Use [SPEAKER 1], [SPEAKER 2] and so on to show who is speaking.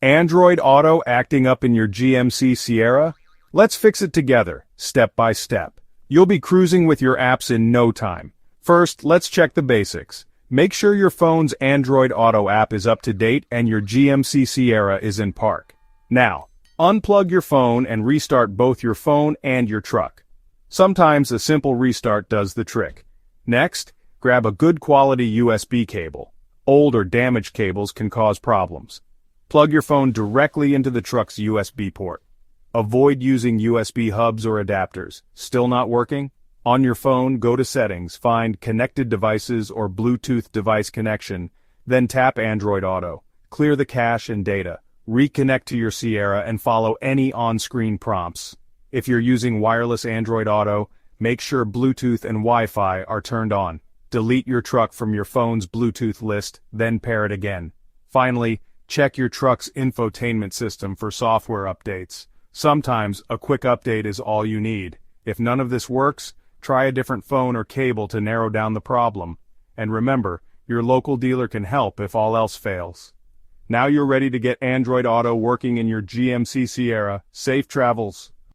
[SPEAKER 1] Android Auto acting up in your GMC Sierra? Let's fix it together, step by step. You'll be cruising with your apps in no time. First, let's check the basics. Make sure your phone's Android Auto app is up to date and your GMC Sierra is in park. Now, unplug your phone and restart both your phone and your truck. Sometimes a simple restart does the trick. Next, grab a good quality USB cable. Old or damaged cables can cause problems. Plug your phone directly into the truck's USB port. Avoid using USB hubs or adapters. Still not working? On your phone, go to Settings, find Connected Devices or Bluetooth Device Connection, then tap Android Auto. Clear the cache and data. Reconnect to your Sierra and follow any on-screen prompts. If you're using wireless Android Auto, make sure Bluetooth and Wi-Fi are turned on. Delete your truck from your phone's Bluetooth list, then pair it again. Finally, check your truck's infotainment system for software updates. Sometimes, a quick update is all you need. If none of this works, try a different phone or cable to narrow down the problem. And remember, your local dealer can help if all else fails. Now you're ready to get Android Auto working in your GMC Sierra. Safe travels.